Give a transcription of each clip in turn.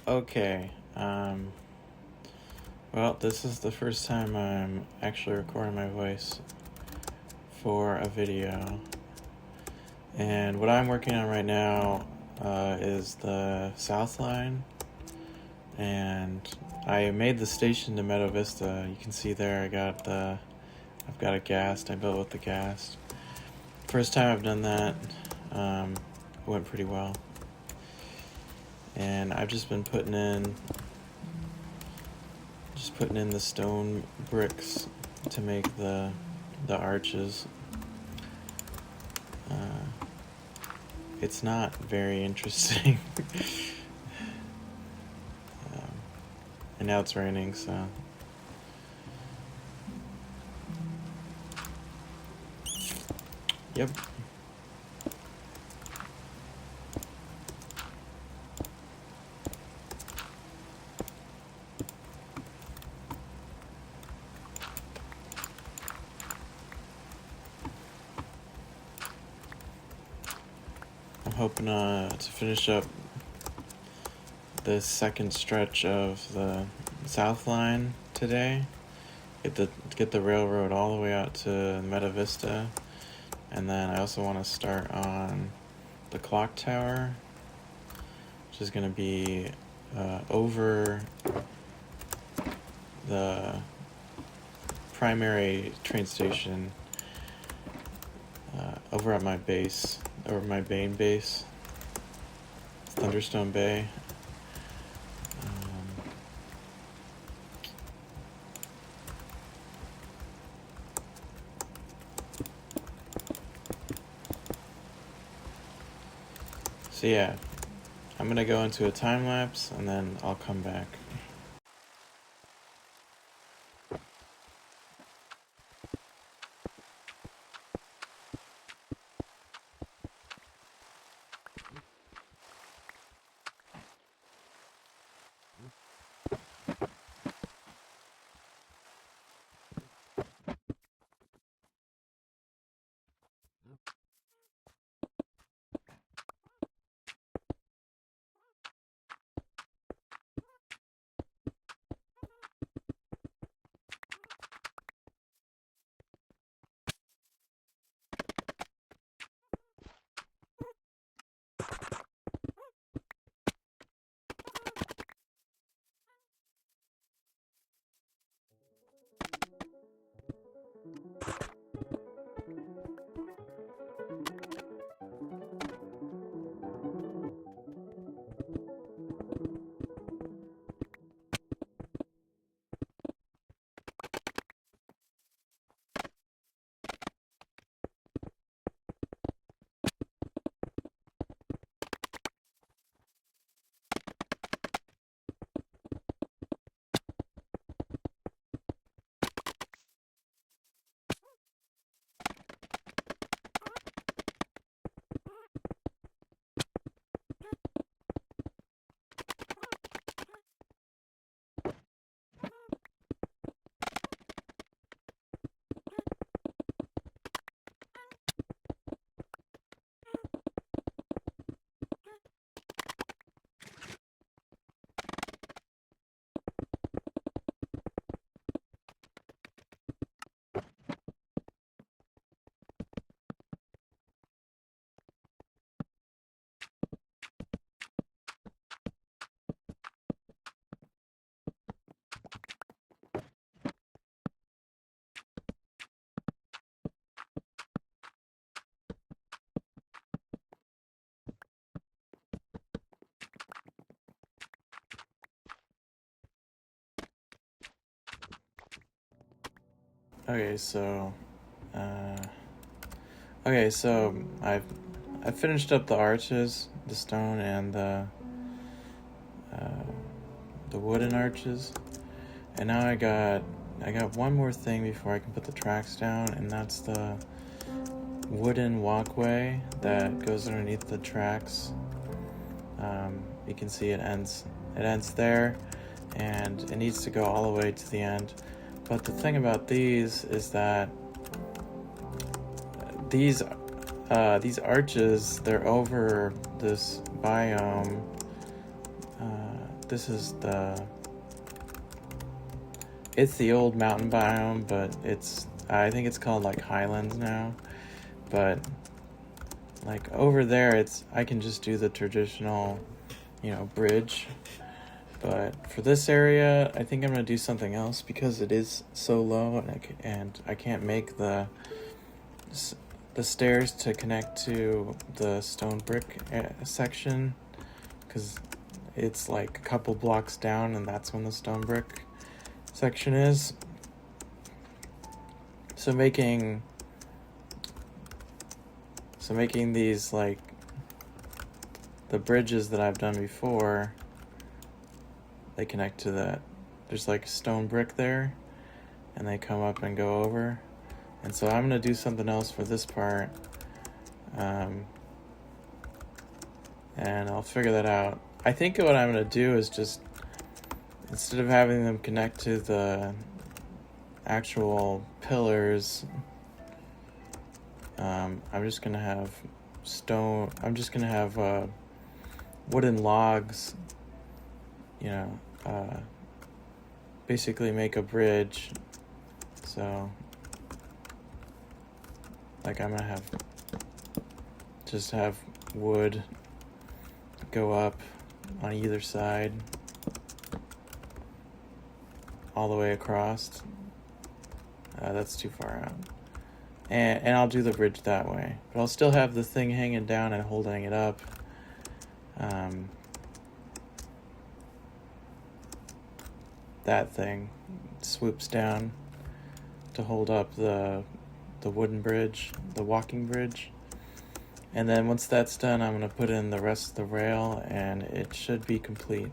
Okay, well, this is the first time I'm actually recording my voice for a video. And what I'm working on right now is the South Line. And I made the station to Meadow Vista. You can see there I've got it gassed. I built with the gas. First time I've done that. It went pretty well. And I've just been putting in the stone bricks to make the arches. It's not very interesting. And now it's raining, so yep. I'm hoping to finish up the second stretch of the South Line today. Get the railroad all the way out to Meta Vista, and then I also want to start on the clock tower, which is going to be over the primary train station, over at my base, or my main base, Thunderstone Bay. So yeah, I'm gonna go into a time lapse and then I'll come back. Okay, so, uh, I finished up the arches, the stone and uh, the wooden arches, and now I got one more thing before I can put the tracks down, and that's the wooden walkway that goes underneath the tracks. You can see it ends there, and it needs to go all the way to the end. But the thing about these is that these arches, they're over this biome. this is it's the old mountain biome, but I think it's called like Highlands now. But like over there, I can just do the traditional, bridge. But for this area, I think I'm gonna do something else because it is so low, and I can't make the stairs to connect to the stone brick section, because it's like a couple blocks down, and that's when the stone brick section is. So making these, like, the bridges that I've done before, they connect to that. There's like stone brick there, and they come up and go over. And so I'm gonna do something else for this part, and I'll figure that out. I think what I'm gonna do is just, instead of having them connect to the actual pillars, I'm just gonna have wooden logs, basically make a bridge. So like I'm gonna have wood go up on either side all the way across. That's too far out. And I'll do the bridge that way. But I'll still have the thing hanging down and holding it up. That thing swoops down to hold up the wooden bridge, the walking bridge. And then once that's done, I'm going to put in the rest of the rail, and it should be complete.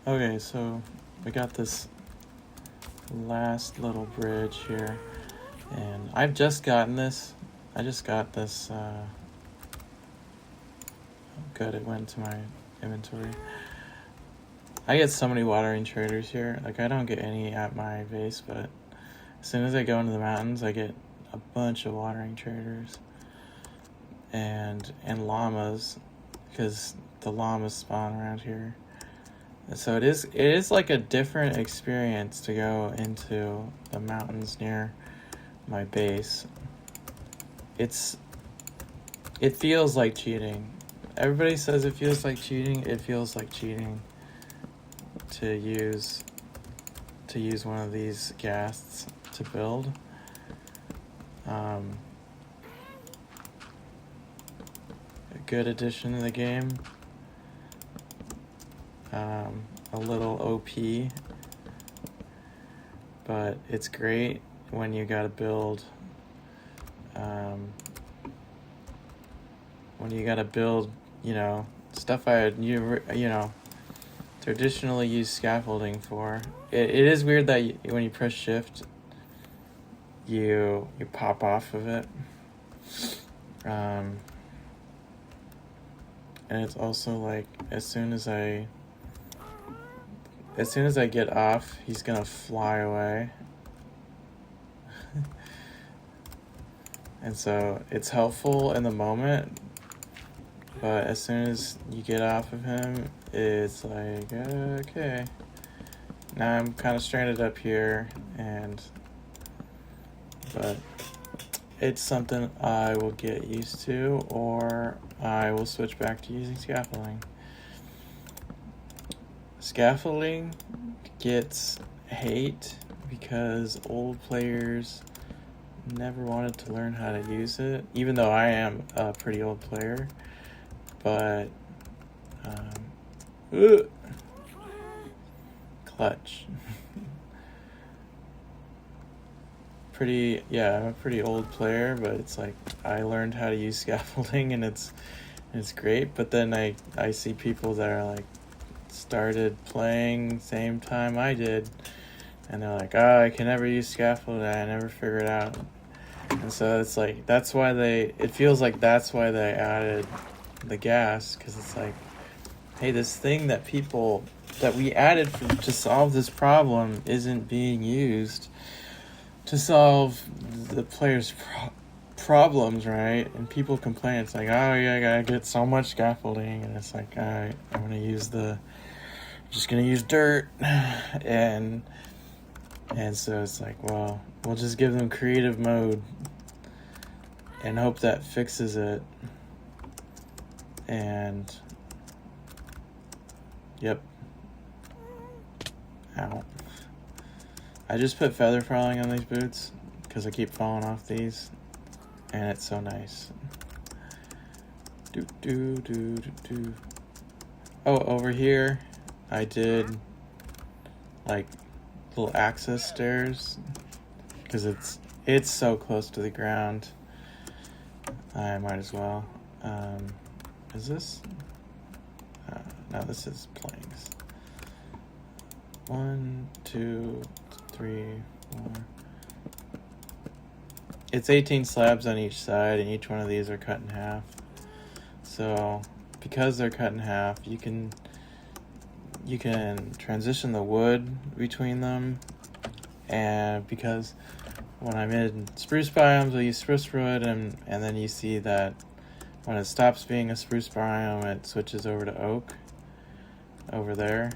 Okay, so we got this last little bridge here, and I've just gotten this. I just got this. Oh, good, it went to my inventory. I get so many watering traders here. Like, I don't get any at my base, but as soon as I go into the mountains, I get a bunch of watering traders and llamas, because the llamas spawn around here. And so it is like a different experience to go into the mountains near my base. It feels like cheating. Everybody says it feels like cheating. It feels like cheating to use one of these ghasts to build. A good addition to the game. A little OP, but it's great when you gotta build. When you gotta build, stuff traditionally use scaffolding for. It is weird that when you press shift, you pop off of it. And it's also like as soon as I get off, he's gonna fly away. And so it's helpful in the moment, but as soon as you get off of him, it's like, okay, now I'm kind of stranded up here, but it's something I will get used to, or I will switch back to using scaffolding. Scaffolding gets hate because old players never wanted to learn how to use it, even though I am a pretty old player. But clutch. I'm a pretty old player, but it's like I learned how to use scaffolding, and it's great. But then I see people that are like started playing same time I did, and they're like, oh, I can never use scaffolding, I never figure it out. And so it's like it feels like that's why they added the gas, because it's like, hey, this thing that we added to solve this problem isn't being used to solve the player's problems, right? And people complain, it's like, oh yeah, I gotta get so much scaffolding, and it's like, all right, I'm just gonna use dirt. and so it's like, well, we'll just give them creative mode and hope that fixes it. And yep. Ow. I just put feather falling on these boots because I keep falling off these, and it's so nice. Oh, over here I did like little access stairs because it's so close to the ground. I might as well. Is this? No, this is planks. 1, 2, 3, 4. It's 18 slabs on each side, and each one of these are cut in half. So because they're cut in half, you can transition the wood between them. And because when I'm in spruce biomes, I use spruce wood, and then you see that when it stops being a spruce biome, it switches over to oak over there,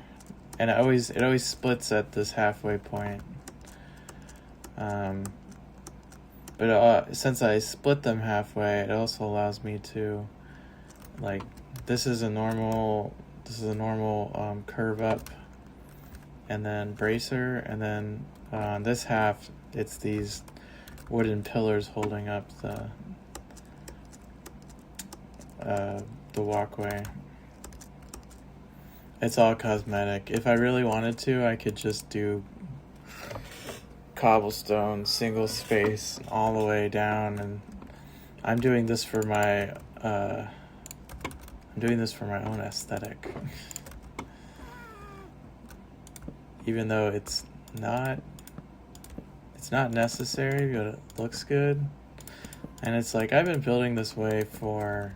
and it always splits at this halfway point. But since I split them halfway, it also allows me to, like, this is a normal curve up, and then bracer, and then on this half it's these wooden pillars holding up the walkway. It's all cosmetic. If I really wanted to, I could just do cobblestone single space all the way down, and I'm doing this for my own aesthetic. Even though it's not necessary, but it looks good. And it's like, I've been building this way for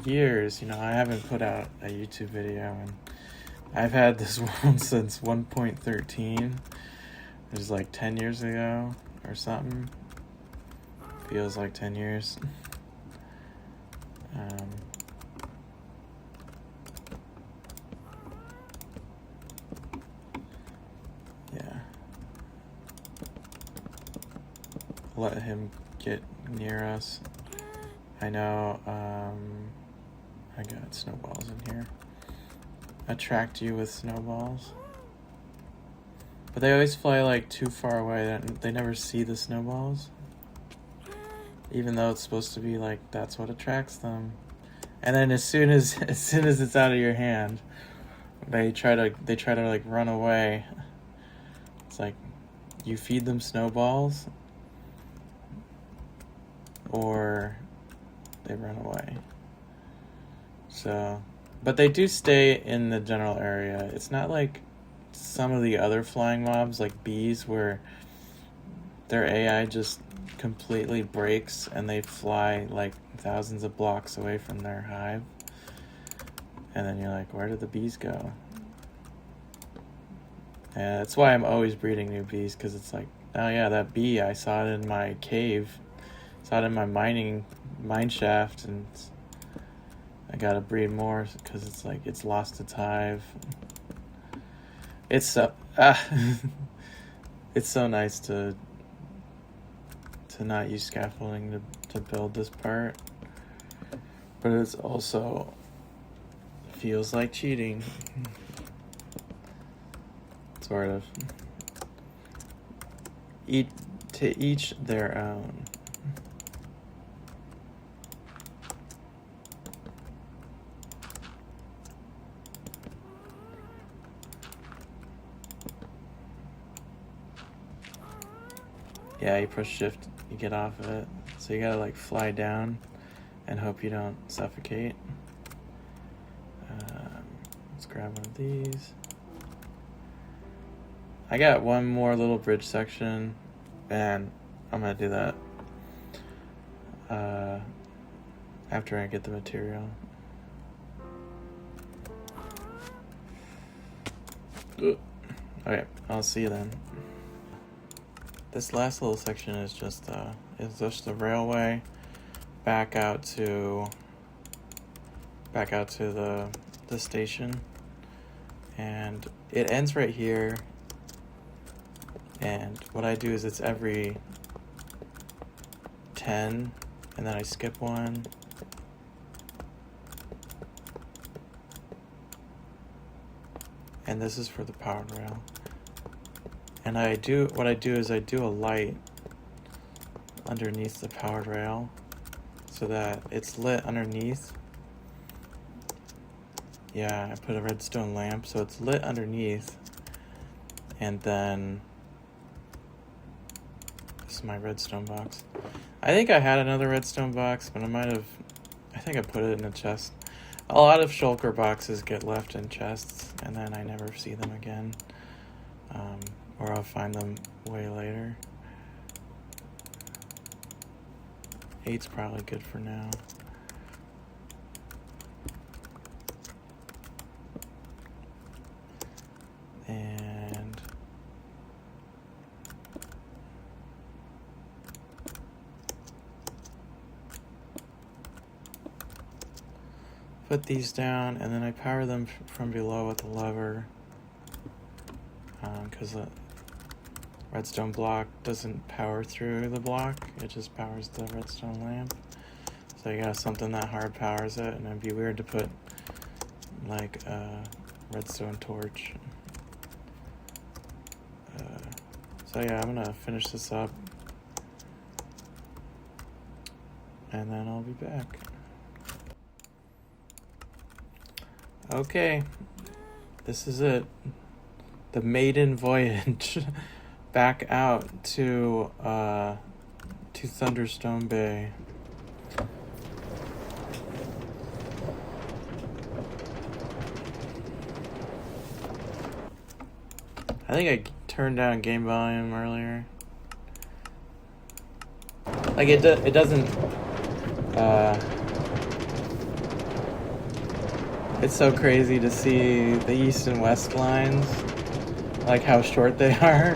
years. I haven't put out a YouTube video, and I've had this one since 1.13, which is like 10 years ago or something. Feels like 10 years. Yeah. let him get near us. I know, I got snowballs in here. Attract you with snowballs. But they always fly like too far away. They never see the snowballs. Even though it's supposed to be like that's what attracts them. And then as soon as it's out of your hand, they try to like run away. It's like you feed them snowballs or they run away. So, but they do stay in the general area. It's not like some of the other flying mobs like bees where their AI just completely breaks and they fly like thousands of blocks away from their hive. And then you're like, where did the bees go? And that's why I'm always breeding new bees, because it's like, oh yeah, that bee, I saw it in my cave, saw it in my mine shaft, and I gotta breed more because it's like it's lost its hive. It's so it's so nice to not use scaffolding to build this part, but it's also feels like cheating. Sort of. To each their own. Yeah, you push shift, you get off of it. So you gotta like fly down and hope you don't suffocate. Let's grab one of these. I got one more little bridge section, and I'm gonna do that after I get the material. Okay, I'll see you then. This last little section is just the railway back out to the station, and it ends right here. And what I do is it's every 10, and then I skip one. And this is for the powered rail. And what I do is I do a light underneath the powered rail so that it's lit underneath. Yeah, I put a redstone lamp so it's lit underneath, and then this is my redstone box. I think I had another redstone box, but I think I put it in a chest. A lot of shulker boxes get left in chests, and then I never see them again. Or I'll find them way later. 8's probably good for now. And put these down, and then I power them from below with the lever, because the redstone block doesn't power through the block, it just powers the redstone lamp. So you got something that hard powers it, and it'd be weird to put like a redstone torch. So yeah, I'm gonna finish this up, and then I'll be back. Okay, this is it. The maiden voyage back out to Thunderstone Bay. I think I turned down game volume earlier. Like it doesn't. It's so crazy to see the east and west lines, like how short they are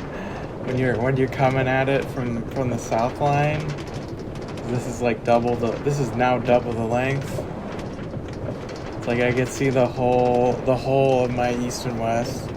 when you're coming at it from the south line. This is like this is now double the length. It's like I could see the whole of my east and west.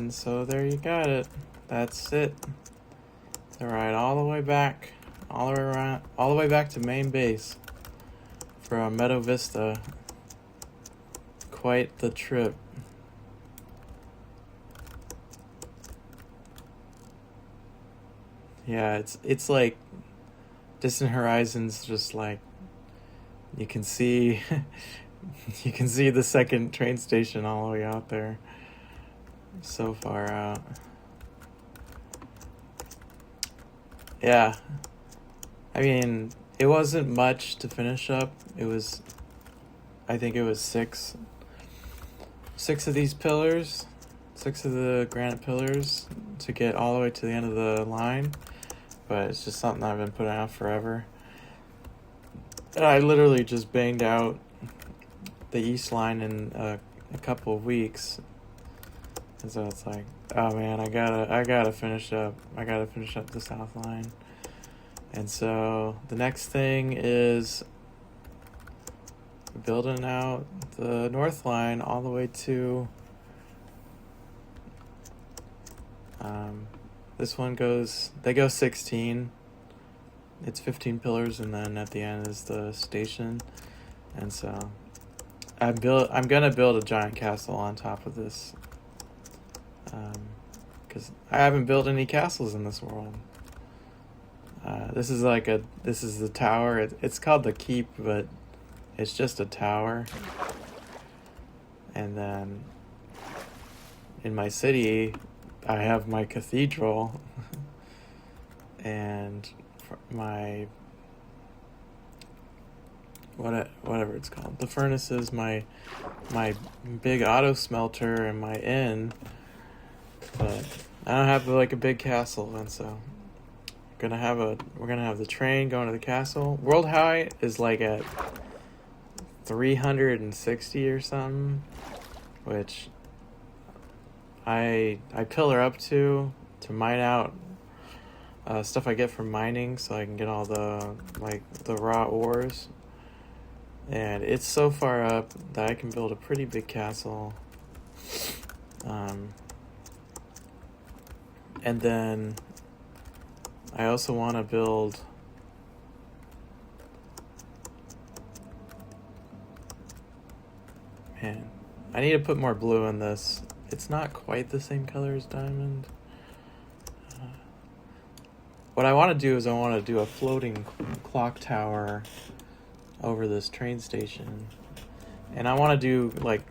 And so there you got it. That's it. The ride all the way back, all the way around, all the way back to main base from Meadow Vista. Quite the trip. Yeah, it's like Distant Horizons, just like you can see you can see the second train station all the way out there. So far out. Yeah. I mean, it wasn't much to finish up. I think it was six of these pillars, 6 of the granite pillars to get all the way to the end of the line. But it's just something I've been putting out forever. And I literally just banged out the east line in a couple of weeks. And so it's like, oh man, I gotta finish up. I gotta finish up the south line. And so the next thing is building out the north line all the way to this one they go 16. It's 15 pillars, and then at the end is the station. And so I'm gonna build a giant castle on top of this, because I haven't built any castles in this world. This is the tower. It's called the Keep, but it's just a tower. And then in my city, I have my cathedral and my whatever it's called, the furnaces, my big auto smelter, and my inn. But I don't have like a big castle, and so we're gonna have the train going to the castle. World height is like at 360 or something, which I pillar up to mine out stuff I get from mining, so I can get all the raw ores. And it's so far up that I can build a pretty big castle. And then I also want to build I need to put more blue in this. It's not quite the same color as diamond. What I want to do is I want to do a floating clock tower over this train station. And I want to do like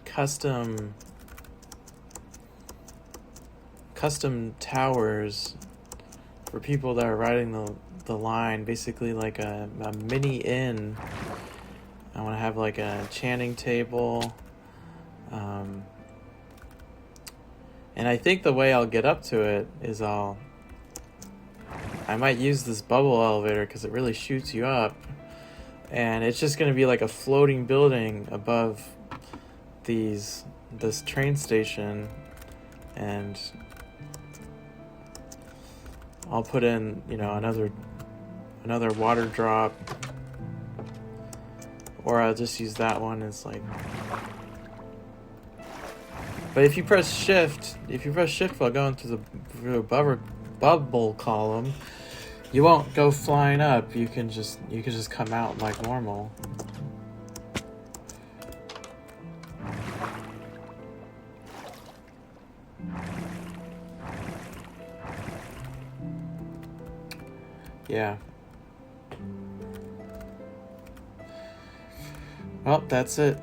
custom towers for people that are riding the line, basically like a mini inn. I want to have like a enchanting table. And I think the way I'll get up to it is I might use this bubble elevator because it really shoots you up. And it's just going to be like a floating building above this train station. And I'll put in, another water drop. Or I'll just use that one as like... But if you press shift while going through the bubble column, you won't go flying up. You can just come out like normal. Yeah. Well, that's it.